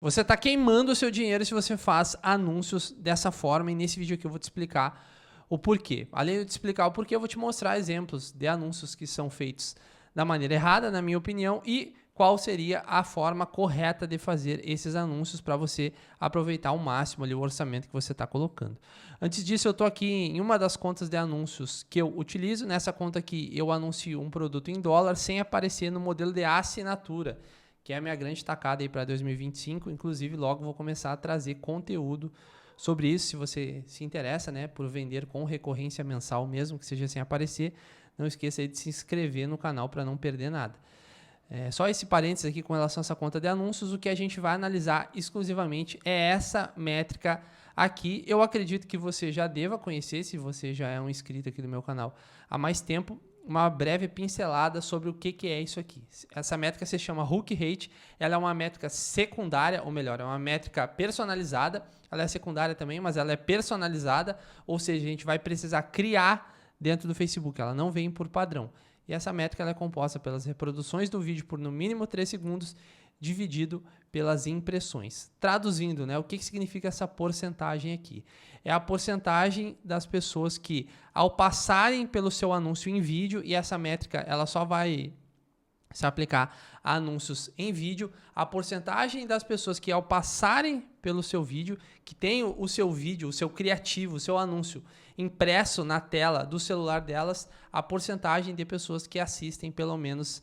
Você está queimando o seu dinheiro se você faz anúncios dessa forma, e nesse vídeo aqui eu vou te explicar o porquê. Além de te explicar o porquê, eu vou te mostrar exemplos de anúncios que são feitos da maneira errada, na minha opinião, e qual seria a forma correta de fazer esses anúncios para você aproveitar ao máximo ali o orçamento que você está colocando. Antes disso, eu estou aqui em uma das contas de anúncios que eu utilizo. Nessa conta aqui, eu anuncio um produto em dólar sem aparecer no modelo de assinatura, que é a minha grande tacada aí para 2025. Inclusive, logo vou começar a trazer conteúdo sobre isso. Se você se interessa, né, por vender com recorrência mensal, mesmo que seja sem aparecer, não esqueça aí de se inscrever no canal para não perder nada. Só esse parênteses aqui com relação a essa conta de anúncios. O que a gente vai analisar exclusivamente é essa métrica aqui. Eu acredito que você já deva conhecer, se você já é um inscrito aqui do meu canal há mais tempo, uma breve pincelada sobre o que é isso aqui. Essa métrica se chama Hook Rate. Ela é uma métrica secundária, ou melhor, é uma métrica personalizada. Ela é secundária também, mas ela é personalizada, ou seja, a gente vai precisar criar dentro do Facebook. Ela não vem por padrão. E essa métrica ela é composta pelas reproduções do vídeo por no mínimo 3 segundos, dividido pelas impressões. Traduzindo, né, o que significa essa porcentagem aqui? É a porcentagem das pessoas que, ao passarem pelo seu anúncio em vídeo, e essa métrica ela só vai se aplicar a anúncios em vídeo, a porcentagem das pessoas que, ao passarem pelo seu vídeo, que tem o seu vídeo, o seu criativo, o seu anúncio impresso na tela do celular delas, a porcentagem de pessoas que assistem pelo menos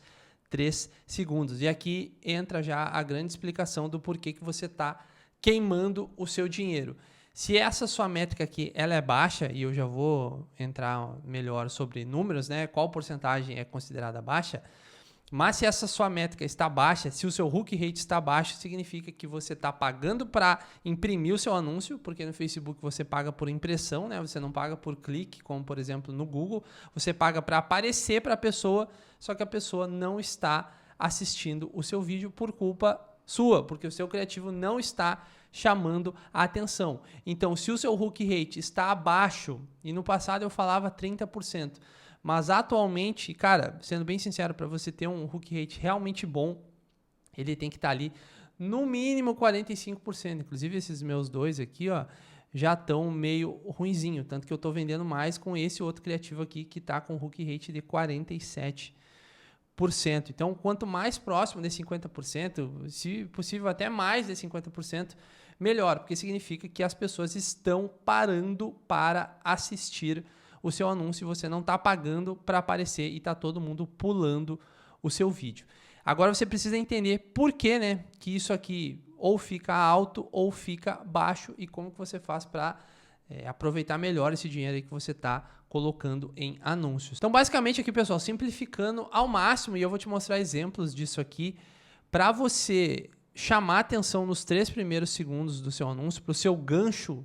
3 segundos. E aqui entra já a grande explicação do porquê que você está queimando o seu dinheiro. Se essa sua métrica aqui ela é baixa, e eu já vou entrar melhor sobre números, né, qual porcentagem é considerada baixa, mas se essa sua métrica está baixa, se o seu hook rate está baixo, significa que você está pagando para imprimir o seu anúncio, porque no Facebook você paga por impressão, né? Você não paga por clique, como por exemplo no Google. Você paga para aparecer para a pessoa, só que a pessoa não está assistindo o seu vídeo por culpa sua, porque o seu criativo não está chamando a atenção. Então, se o seu hook rate está abaixo, e no passado eu falava 30%, mas atualmente, cara, sendo bem sincero, para você ter um hook rate realmente bom, ele tem que estar ali no mínimo 45%. Inclusive esses meus dois aqui, ó, já estão meio ruinzinho, tanto que eu estou vendendo mais com esse outro criativo aqui que está com hook rate de 47%. Então, quanto mais próximo de 50%, se possível até mais de 50%, melhor, porque significa que as pessoas estão parando para assistir o seu anúncio e você não está pagando para aparecer e está todo mundo pulando o seu vídeo. Agora você precisa entender por que, né, que isso aqui ou fica alto ou fica baixo e como que você faz para aproveitar melhor esse dinheiro aí que você está colocando em anúncios. Então, basicamente aqui, pessoal, simplificando ao máximo, e eu vou te mostrar exemplos disso aqui, para você chamar atenção nos 3 primeiros segundos do seu anúncio, para o seu gancho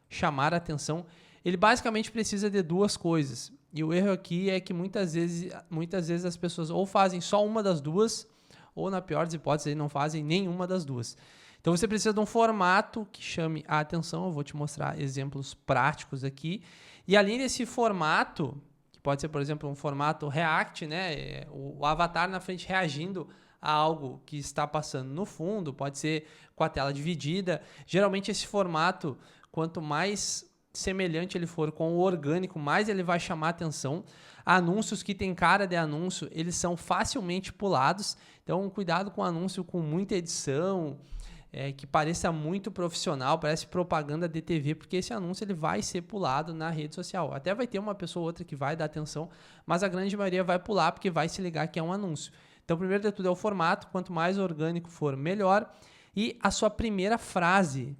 chamar a atenção, ele basicamente precisa de 2 coisas. E o erro aqui é que muitas vezes as pessoas ou fazem só uma das duas, ou na pior das hipóteses, não fazem nenhuma das duas. Então você precisa de um formato que chame a atenção. Eu vou te mostrar exemplos práticos aqui. E além desse formato, que pode ser, por exemplo, um formato React, né? O avatar na frente reagindo a algo que está passando no fundo, pode ser com a tela dividida. Geralmente esse formato, quanto mais semelhante ele for com o orgânico, mais ele vai chamar atenção. Anúncios que tem cara de anúncio, eles são facilmente pulados. Então, cuidado com anúncio com muita edição, que pareça muito profissional, parece propaganda de TV, porque esse anúncio ele vai ser pulado na rede social. Até vai ter uma pessoa ou outra que vai dar atenção, mas a grande maioria vai pular porque vai se ligar que é um anúncio. Então, primeiro de tudo é o formato, quanto mais orgânico for, melhor. E a sua primeira frase,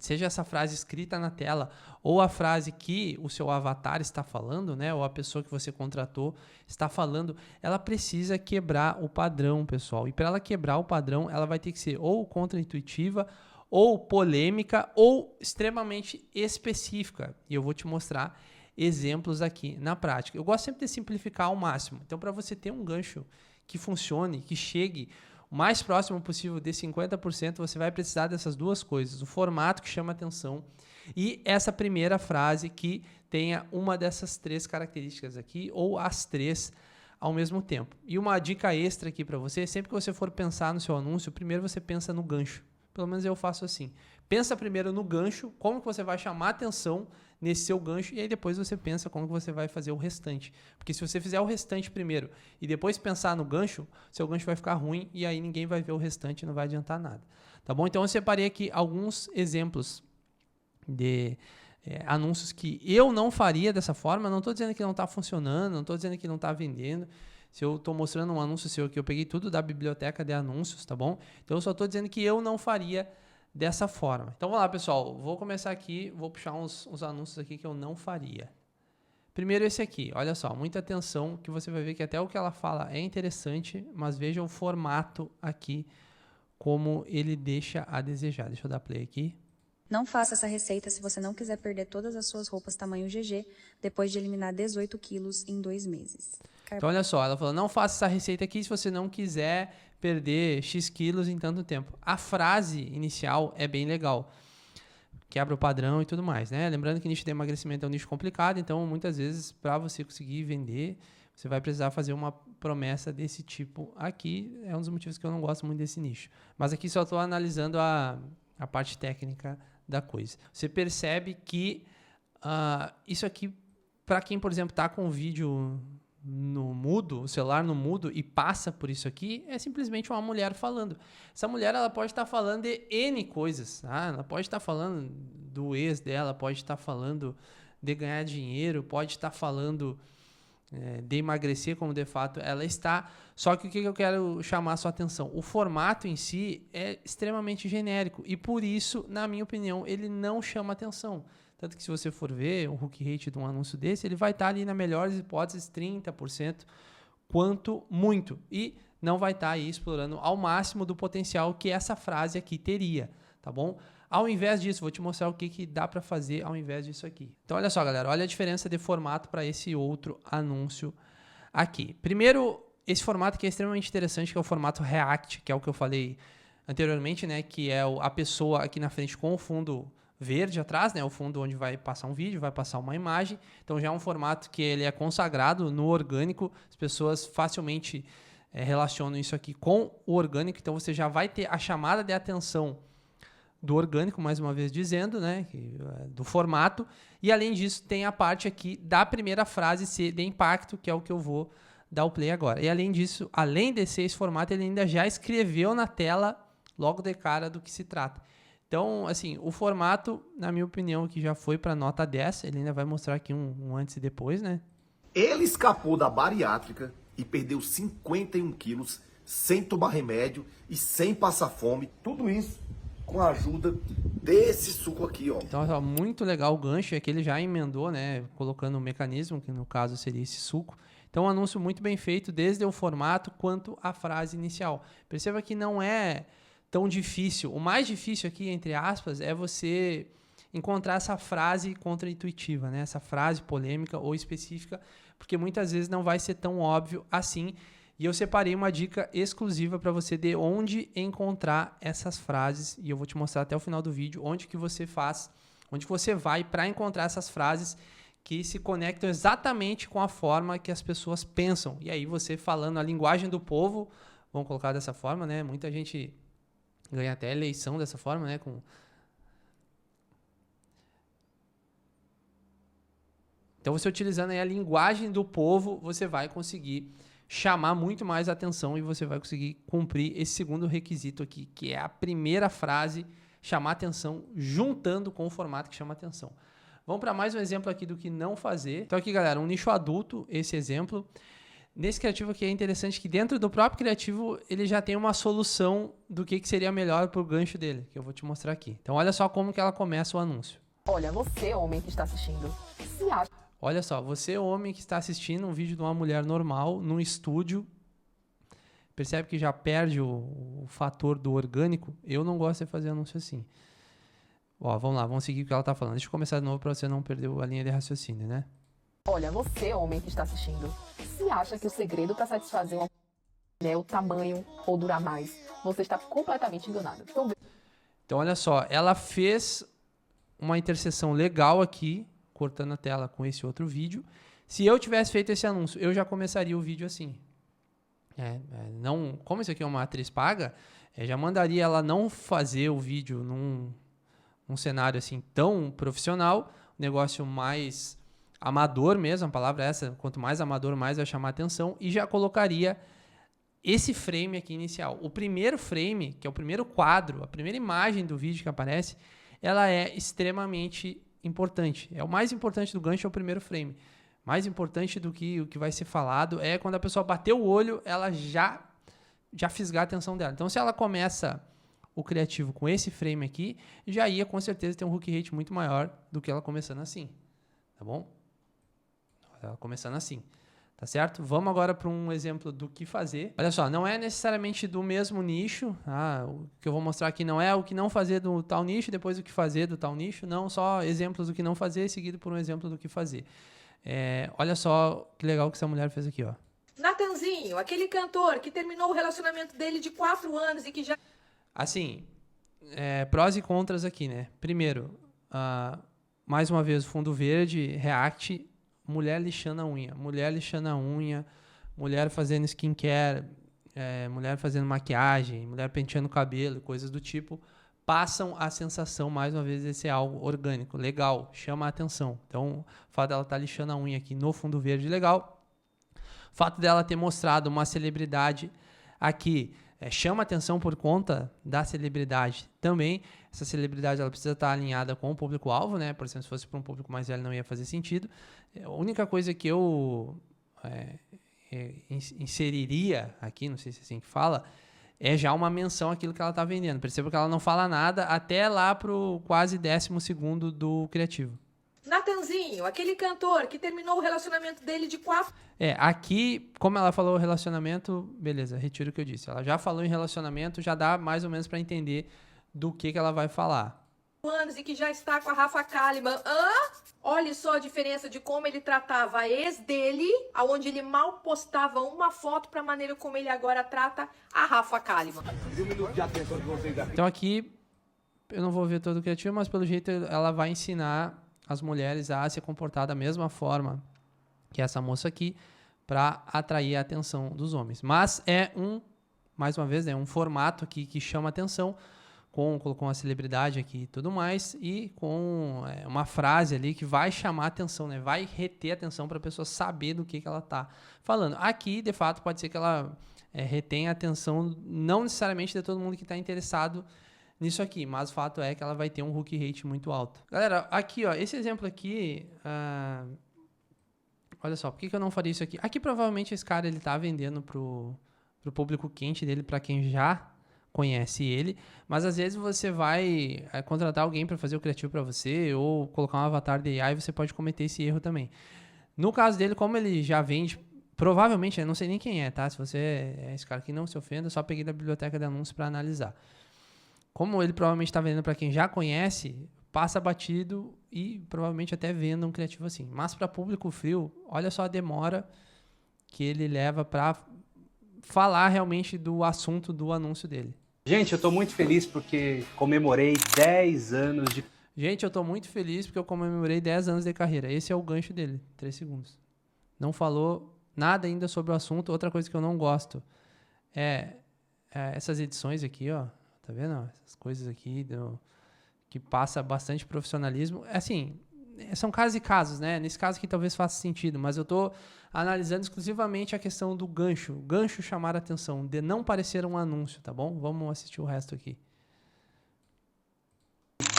seja essa frase escrita na tela ou a frase que o seu avatar está falando, né, ou a pessoa que você contratou está falando, ela precisa quebrar o padrão, pessoal. E para ela quebrar o padrão, ela vai ter que ser ou contra-intuitiva, ou polêmica, ou extremamente específica. E eu vou te mostrar exemplos aqui na prática. Eu gosto sempre de simplificar ao máximo. Então, para você ter um gancho que funcione, que chegue o mais próximo possível de 50%, você vai precisar dessas 2 coisas. O formato que chama atenção e essa primeira frase que tenha uma dessas 3 características aqui, ou as 3 ao mesmo tempo. E uma dica extra aqui para você, sempre que você for pensar no seu anúncio, primeiro você pensa no gancho. Pelo menos eu faço assim. Pensa primeiro no gancho, como que você vai chamar atenção nesse seu gancho, e aí depois você pensa como que você vai fazer o restante. Porque se você fizer o restante primeiro e depois pensar no gancho, seu gancho vai ficar ruim e aí ninguém vai ver o restante e não vai adiantar nada. Tá bom? Então eu separei aqui alguns exemplos de anúncios que eu não faria dessa forma. Não estou dizendo que não está funcionando, não estou dizendo que não está vendendo. Se eu estou mostrando um anúncio seu aqui, eu peguei tudo da biblioteca de anúncios, tá bom? Então eu só estou dizendo que eu não faria dessa forma. Então vamos lá, pessoal. Vou começar aqui, vou puxar uns anúncios aqui que eu não faria. Primeiro esse aqui, olha só, muita atenção que você vai ver que até o que ela fala é interessante, mas veja o formato aqui, como ele deixa a desejar. Deixa eu dar play aqui. Não faça essa receita se você não quiser perder todas as suas roupas tamanho GG depois de eliminar 18 quilos em 2 meses. Então, olha só, ela falou, não faça essa receita aqui se você não quiser perder X quilos em tanto tempo. A frase inicial é bem legal. Quebra o padrão e tudo mais, né? Lembrando que nicho de emagrecimento é um nicho complicado, então muitas vezes para você conseguir vender, você vai precisar fazer uma promessa desse tipo aqui. É um dos motivos que eu não gosto muito desse nicho. Mas aqui só estou analisando a parte técnica da coisa. Você percebe que isso aqui, para quem, por exemplo, está com o vídeo no mudo, o celular no mudo e passa por isso aqui, é simplesmente uma mulher falando. Essa mulher, ela pode estar falando de N coisas, tá? Ela pode estar falando do ex dela, pode estar falando de ganhar dinheiro, pode estar falando de emagrecer, como de fato ela está. Só que o que eu quero chamar a sua atenção? O formato em si é extremamente genérico e por isso, na minha opinião, ele não chama atenção. Tanto que se você for ver o hook rate de um anúncio desse, ele vai estar ali na melhores hipóteses 30%, quanto muito. E não vai estar aí explorando ao máximo do potencial que essa frase aqui teria, tá bom? Ao invés disso, vou te mostrar o que dá para fazer ao invés disso aqui. Então, olha só, galera, olha a diferença de formato para esse outro anúncio aqui. Primeiro, esse formato que é extremamente interessante, que é o formato React, que é o que eu falei anteriormente, né? Que é a pessoa aqui na frente com o fundo verde atrás, né? O fundo onde vai passar um vídeo, vai passar uma imagem. Então, já é um formato que ele é consagrado no orgânico. As pessoas facilmente relacionam isso aqui com o orgânico. Então, você já vai ter a chamada de atenção do orgânico, mais uma vez dizendo, né, do formato, e além disso tem a parte aqui da primeira frase ser de impacto, que é o que eu vou dar o play agora. E além disso, além de ser esse formato, ele ainda já escreveu na tela logo de cara do que se trata. Então, assim, o formato, na minha opinião, que já foi para nota 10, ele ainda vai mostrar aqui um antes e depois, né? Ele escapou da bariátrica e perdeu 51 quilos sem tomar remédio e sem passar fome, tudo isso com a ajuda desse suco aqui, ó. Então, ó, muito legal o gancho, é que ele já emendou, né, colocando o mecanismo, que no caso seria esse suco. Então, um anúncio muito bem feito, desde o formato quanto a frase inicial. Perceba que não é tão difícil. O mais difícil aqui, entre aspas, é você encontrar essa frase contraintuitiva, né, essa frase polêmica ou específica, porque muitas vezes não vai ser tão óbvio assim. E eu separei uma dica exclusiva para você de onde encontrar essas frases. E eu vou te mostrar até o final do vídeo onde que você faz, onde que você vai para encontrar essas frases que se conectam exatamente com a forma que as pessoas pensam. E aí você falando a linguagem do povo, vamos colocar dessa forma, né? Muita gente ganha até eleição dessa forma, né? Então você utilizando aí a linguagem do povo, você vai conseguir chamar muito mais atenção e você vai conseguir cumprir esse segundo requisito aqui, que é a primeira frase, chamar atenção, juntando com o formato que chama atenção. Vamos para mais um exemplo aqui do que não fazer. Então aqui, galera, um nicho adulto, esse exemplo. Nesse criativo aqui é interessante que dentro do próprio criativo ele já tem uma solução do que seria melhor para o gancho dele, que eu vou te mostrar aqui. Então olha só como que ela começa o anúncio. Olha, você, homem que está assistindo, se acha... Olha só, você, homem que está assistindo um vídeo de uma mulher normal, num estúdio, percebe que já perde o fator do orgânico? Eu não gosto de fazer anúncio assim. Ó, vamos lá, vamos seguir o que ela está falando. Deixa eu começar de novo para você não perder a linha de raciocínio, né? Olha, você, homem que está assistindo, se acha que o segredo para satisfazer uma mulher é o tamanho ou durar mais, você está completamente enganado. Então, olha só, ela fez uma interseção legal aqui, cortando a tela com esse outro vídeo, Se eu tivesse feito esse anúncio, eu já começaria o vídeo assim. Não, como isso aqui é uma atriz paga, já mandaria ela não fazer o vídeo num cenário assim tão profissional, negócio mais amador mesmo, a palavra é essa, quanto mais amador, mais vai chamar atenção, e já colocaria esse frame aqui inicial. O primeiro frame, que é o primeiro quadro, a primeira imagem do vídeo que aparece, ela é extremamente importante. É o mais importante do gancho, é o primeiro frame. Mais importante do que o que vai ser falado é quando a pessoa bater o olho, ela já fisgar a atenção dela. Então, se ela começa o criativo com esse frame aqui, já ia com certeza ter um hook rate muito maior do que ela começando assim. Tá bom? Ela começando assim. Tá certo? Vamos agora para um exemplo do que fazer. Olha só, não é necessariamente do mesmo nicho. O que eu vou mostrar aqui não é o que não fazer do tal nicho, depois o que fazer do tal nicho. Não, só exemplos do que não fazer, seguido por um exemplo do que fazer. Olha só que legal que essa mulher fez aqui, ó. Natanzinho, aquele cantor que terminou o relacionamento dele de 4 anos e que já... Assim, prós e contras aqui, né? Primeiro, mais uma vez, fundo verde, React, mulher lixando a unha. Mulher lixando a unha, mulher fazendo skincare, mulher fazendo maquiagem, mulher penteando o cabelo, coisas do tipo, passam a sensação, mais uma vez, de ser algo orgânico, legal, chama a atenção. Então, o fato dela estar lixando a unha aqui no fundo verde, legal. O fato dela ter mostrado uma celebridade aqui, chama atenção por conta da celebridade também. Essa celebridade ela precisa estar alinhada com o público-alvo, né? Por exemplo, se fosse para um público mais velho não ia fazer sentido. A única coisa que eu inseriria aqui, não sei se é assim que fala, é já uma menção àquilo que ela está vendendo. Perceba que ela não fala nada até lá para o quase 10º do criativo. Natanzinho, aquele cantor que terminou o relacionamento dele de 4 aqui, como ela falou relacionamento, beleza, retiro o que eu disse. Ela já falou em relacionamento, já dá mais ou menos para entender do que ela vai falar. anos e que já está com a Rafa Kalimann. Olha só a diferença de como ele tratava a ex dele, aonde ele mal postava uma foto, para a maneira como ele agora trata a Rafa Kalimann. Então aqui, eu não vou ver todo o criativo, mas pelo jeito ela vai ensinar as mulheres a se comportar da mesma forma que essa moça aqui, para atrair a atenção dos homens. Mas mais uma vez, um formato aqui que chama atenção, colocou uma celebridade aqui e tudo mais, e com uma frase ali que vai chamar atenção, né? Vai reter a atenção para a pessoa saber do que ela está falando. Aqui, de fato, pode ser que ela retenha a atenção, não necessariamente de todo mundo que está interessado nisso aqui, mas o fato é que ela vai ter um hook rate muito alto. Galera, aqui, ó, esse exemplo aqui, olha só, por que eu não faria isso aqui? Aqui provavelmente esse cara ele tá vendendo pro público quente dele, para quem já conhece ele, mas às vezes você vai contratar alguém para fazer o criativo para você, ou colocar um avatar de AI, você pode cometer esse erro também. No caso dele, como ele já vende, provavelmente, eu não sei nem quem é, tá? Se você é esse cara aqui, não se ofenda, só peguei da biblioteca de anúncios para analisar. Como ele provavelmente está vendendo para quem já conhece, passa batido e provavelmente até venda um criativo assim. Mas para público frio, olha só a demora que ele leva para falar realmente do assunto do anúncio dele. Gente, eu estou muito feliz porque comemorei 10 anos de... Gente, eu estou muito feliz porque eu comemorei 10 anos de carreira. Esse é o gancho dele, 3 segundos. Não falou nada ainda sobre o assunto. Outra coisa que eu não gosto é essas edições aqui, ó. Tá vendo? Essas coisas aqui que passa bastante profissionalismo. Assim, são casos e casos, né? Nesse caso aqui talvez faça sentido, mas eu tô analisando exclusivamente a questão do gancho. Gancho chamar a atenção, de não parecer um anúncio, tá bom? Vamos assistir o resto aqui.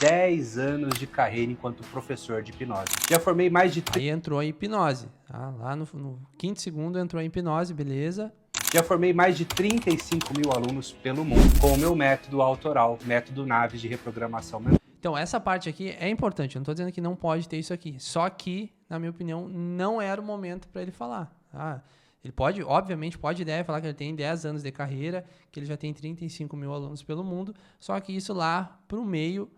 10 anos de carreira enquanto professor de hipnose. Já formei mais de... Aí entrou em hipnose. Tá? Lá no 5º segundo entrou em hipnose, beleza. Já formei mais de 35 mil alunos pelo mundo com o meu método autoral, método Naves de reprogramação mental. Então, essa parte aqui é importante. Eu não estou dizendo que não pode ter isso aqui. Só que, na minha opinião, não era o momento para ele falar. Ele pode, obviamente, pode falar que ele tem 10 anos de carreira, que ele já tem 35 mil alunos pelo mundo, só que isso lá para o meio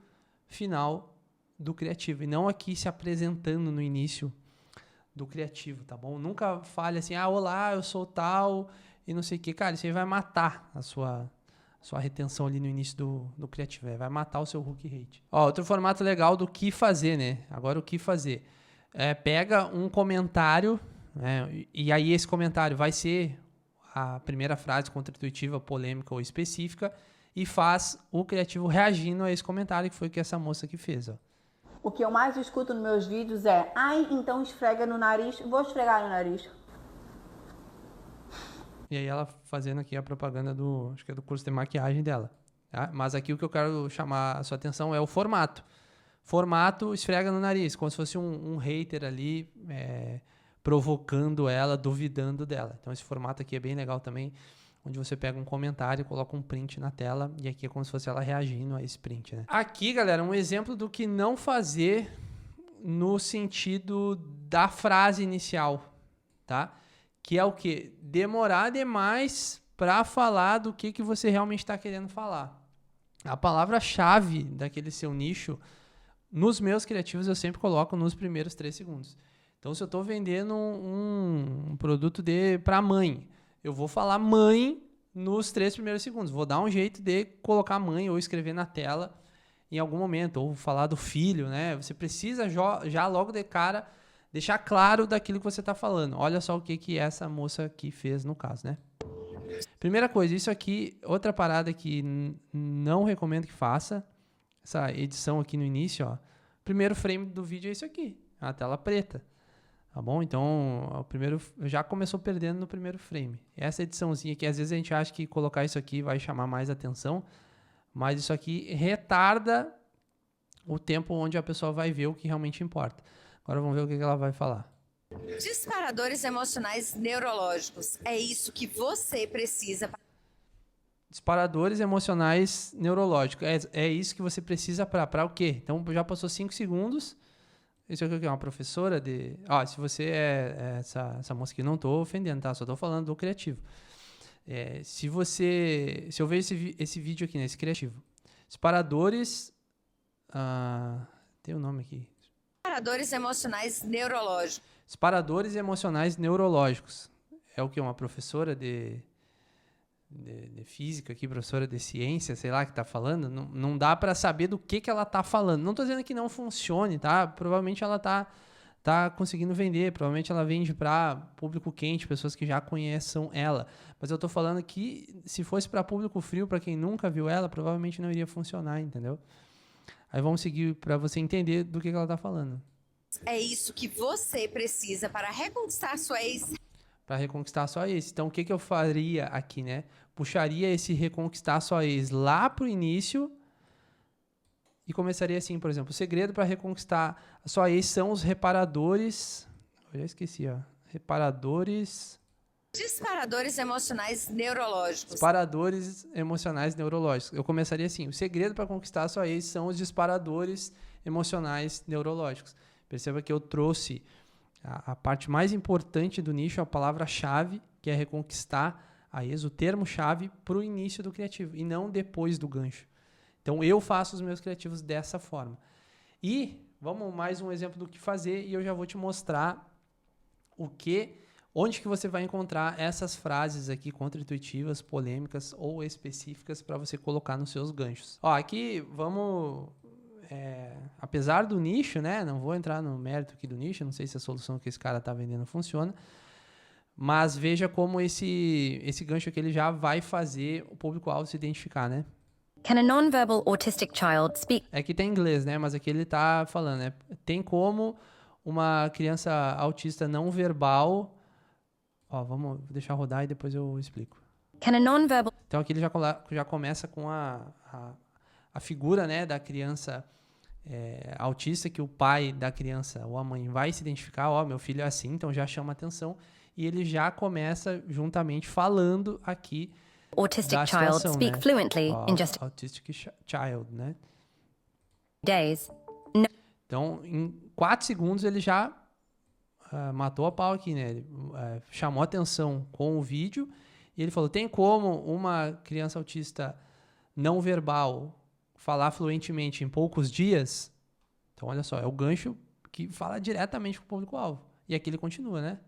final do criativo. E não aqui se apresentando no início do criativo, tá bom? Nunca fale assim, olá, eu sou tal... e não sei o que, cara, isso aí vai matar a sua retenção ali no início do criativo, vai matar o seu hook rate. Outro formato legal do que fazer, né? Agora o que fazer. pega um comentário, né, e aí esse comentário vai ser a primeira frase contra-intuitiva, polêmica ou específica, e faz o criativo reagindo a esse comentário, que foi o que essa moça aqui fez, ó. O que eu mais escuto nos meus vídeos é: ai, então esfrega no nariz. Vou esfregar no nariz. E aí ela fazendo aqui a propaganda acho que é do curso de maquiagem dela. Tá? Mas aqui o que eu quero chamar a sua atenção é o formato. Formato, esfrega no nariz, como se fosse um hater ali provocando ela, duvidando dela. Então esse formato aqui é bem legal também, onde você pega um comentário e coloca um print na tela, e aqui é como se fosse ela reagindo a esse print, né? Aqui, galera, um exemplo do que não fazer no sentido da frase inicial, tá? Que é o quê? Demorar demais para falar do que você realmente está querendo falar. A palavra-chave daquele seu nicho, nos meus criativos, eu sempre coloco nos primeiros 3 segundos. Então, se eu estou vendendo um produto para mãe, eu vou falar mãe nos 3 primeiros segundos. Vou dar um jeito de colocar mãe ou escrever na tela em algum momento, ou falar do filho, né? Você precisa já logo de cara deixar claro daquilo que você está falando. Olha só o que essa moça aqui fez no caso, né? Primeira coisa, isso aqui, outra parada que não recomendo que faça, essa edição aqui no início, ó. Primeiro frame do vídeo é isso aqui, a tela preta. Tá bom? Então, o primeiro já começou perdendo no primeiro frame. Essa ediçãozinha aqui, às vezes a gente acha que colocar isso aqui vai chamar mais atenção, mas isso aqui retarda o tempo onde a pessoa vai ver o que realmente importa. Agora vamos ver o que ela vai falar. Disparadores emocionais neurológicos. É isso que você precisa. Disparadores emocionais neurológicos. É isso que você precisa para o quê? Então, já passou 5 segundos. Isso aqui é uma professora de... se você é essa moça aqui, não estou ofendendo, tá? Só estou falando do criativo. Se eu ver esse vídeo aqui, esse criativo. Disparadores... tem o nome aqui. Disparadores emocionais neurológicos. Disparadores emocionais neurológicos. É o que? Uma professora de física aqui, professora de ciência, sei lá, que está falando. Não dá para saber do que ela está falando. Não estou dizendo que não funcione, tá? Provavelmente ela tá conseguindo vender. Provavelmente ela vende para público quente, pessoas que já conheçam ela. Mas eu estou falando que se fosse para público frio, para quem nunca viu ela, provavelmente não iria funcionar, entendeu? Aí vamos seguir para você entender do que ela está falando. É isso que você precisa para reconquistar sua ex. Para reconquistar sua ex. Então, o que eu faria aqui, né? Puxaria esse reconquistar sua ex lá pro início e começaria assim, por exemplo, o segredo para reconquistar a sua ex são os reparadores... Eu já esqueci, ó. Disparadores emocionais neurológicos. Disparadores emocionais neurológicos. Eu começaria assim, o segredo para conquistar a sua ex são os disparadores emocionais neurológicos. Perceba que eu trouxe a parte mais importante do nicho, a palavra-chave, que é reconquistar a ex, o termo-chave, para o início do criativo, e não depois do gancho. Então, eu faço os meus criativos dessa forma. E, vamos mais um exemplo do que fazer, e eu já vou te mostrar onde que você vai encontrar essas frases aqui contra-intuitivas, polêmicas ou específicas para você colocar nos seus ganchos. Ó, aqui, vamos... apesar do nicho, né? Não vou entrar no mérito aqui do nicho, não sei se a solução que esse cara está vendendo funciona, mas veja como esse gancho aqui ele já vai fazer o público-alvo se identificar, né? Can a non-verbal autistic child speak? Aqui tem inglês, né? Mas aqui ele está falando, né? Tem como uma criança autista não verbal... vou deixar rodar e depois eu explico. Can a non-verbal... Então aqui ele já começa com a figura, né, da criança autista, que o pai da criança ou a mãe vai se identificar, meu filho é assim, então já chama atenção, e ele já começa juntamente falando aqui autistic da child situação, speak né? fluently in just Autistic child, né? days. Então, em 4 segundos ele já matou a pau aqui, né? Ele chamou atenção com o vídeo e ele falou, tem como uma criança autista não verbal falar fluentemente em poucos dias? Então, olha só, é o gancho que fala diretamente com o público-alvo. E aqui ele continua, né?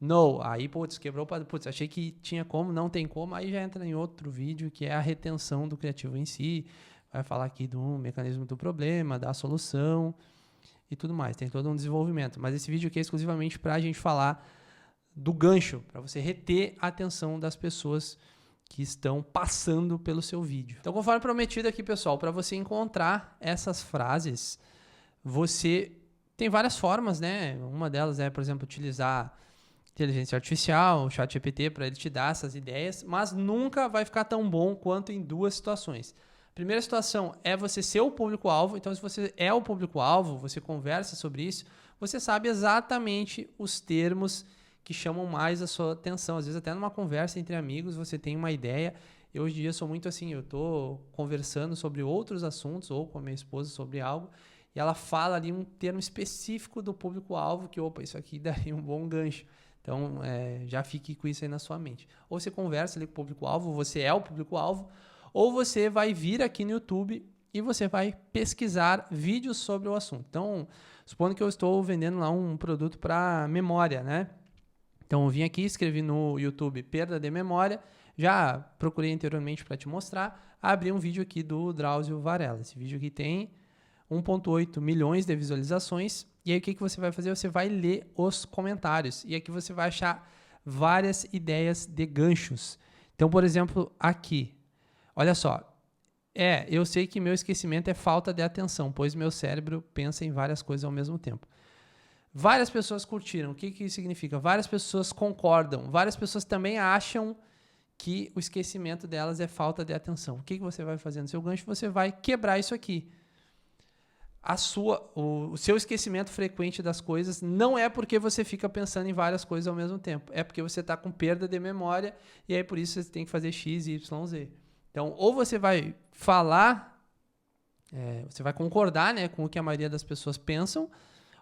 No. Aí, quebrou para... achei que tinha como, não tem como. Aí já entra em outro vídeo, que é a retenção do criativo em si. Vai falar aqui do mecanismo do problema, da solução. e tudo mais. Tem todo um desenvolvimento. Mas esse vídeo aqui é exclusivamente para a gente falar do gancho, para você reter a atenção das pessoas que estão passando pelo seu vídeo. Então, conforme prometido aqui, pessoal, para você encontrar essas frases, você tem várias formas, né? Uma delas é, por exemplo, utilizar inteligência artificial, o ChatGPT, para ele te dar essas ideias, mas nunca vai ficar tão bom quanto em duas situações. A primeira situação é você ser o público-alvo. Então, se você é o público-alvo, você conversa sobre isso, você sabe exatamente os termos que chamam mais a sua atenção. Às vezes, até numa conversa entre amigos, você tem uma ideia. Eu, hoje em dia, sou muito assim, eu estou conversando sobre outros assuntos, ou com a minha esposa sobre algo, e ela fala ali um termo específico do público-alvo, que, opa, isso aqui daria um bom gancho. Então, já fique com isso aí na sua mente. Ou você conversa ali com o público-alvo, você é o público-alvo, ou você vai vir aqui no YouTube e você vai pesquisar vídeos sobre o assunto. Então, supondo que eu estou vendendo lá um produto para memória, né? Então, eu vim aqui, escrevi no YouTube perda de memória, já procurei anteriormente para te mostrar, abri um vídeo aqui do Drauzio Varela. Esse vídeo aqui tem 1,8 milhões de visualizações. E aí, o que você vai fazer? Você vai ler os comentários. E aqui você vai achar várias ideias de ganchos. Então, por exemplo, aqui. Olha só. Eu sei que meu esquecimento é falta de atenção, pois meu cérebro pensa em várias coisas ao mesmo tempo. Várias pessoas curtiram. O que isso significa? Várias pessoas concordam. Várias pessoas também acham que o esquecimento delas é falta de atenção. O que você vai fazer no seu gancho? Você vai quebrar isso aqui. O seu esquecimento frequente das coisas não é porque você fica pensando em várias coisas ao mesmo tempo. É porque você está com perda de memória e aí por isso você tem que fazer X, Y, Z. Então, ou você vai falar, você vai concordar, né, com o que a maioria das pessoas pensam,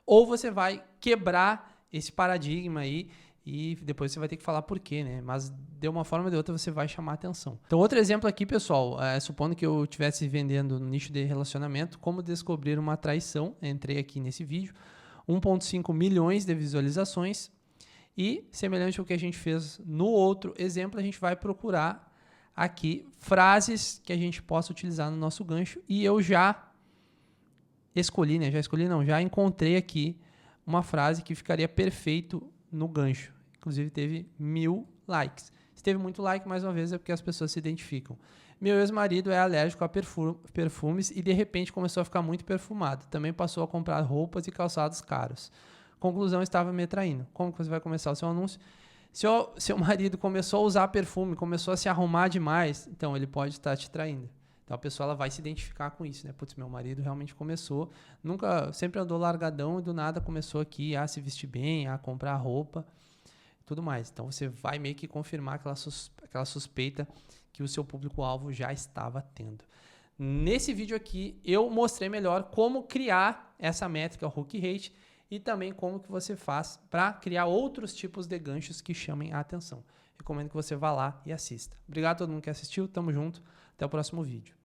ou você vai quebrar esse paradigma aí e depois você vai ter que falar por quê, né? Mas de uma forma ou de outra você vai chamar atenção. Então, outro exemplo aqui, pessoal, supondo que eu estivesse vendendo no nicho de relacionamento, como descobrir uma traição. Entrei aqui nesse vídeo, 1,5 milhões de visualizações e, semelhante ao que a gente fez no outro exemplo, a gente vai procurar aqui frases que a gente possa utilizar no nosso gancho e eu já já encontrei aqui uma frase que ficaria perfeito no gancho. Inclusive teve 1000 likes. Se teve muito like, mais uma vez, é porque as pessoas se identificam. Meu ex-marido é alérgico a perfumes e de repente começou a ficar muito perfumado. Também passou a comprar roupas e calçados caros. Conclusão, estava me traindo. Como que você vai começar o seu anúncio? Seu marido começou a usar perfume, começou a se arrumar demais, então ele pode estar te traindo. Então a pessoa ela vai se identificar com isso, né? Putz, meu marido realmente começou, sempre andou largadão e do nada começou aqui a se vestir bem, a comprar roupa e tudo mais. Então você vai meio que confirmar aquela suspeita que o seu público-alvo já estava tendo. Nesse vídeo aqui eu mostrei melhor como criar essa métrica Hook Rate e também como que você faz para criar outros tipos de ganchos que chamem a atenção. Recomendo que você vá lá e assista. Obrigado a todo mundo que assistiu, tamo junto, até o próximo vídeo.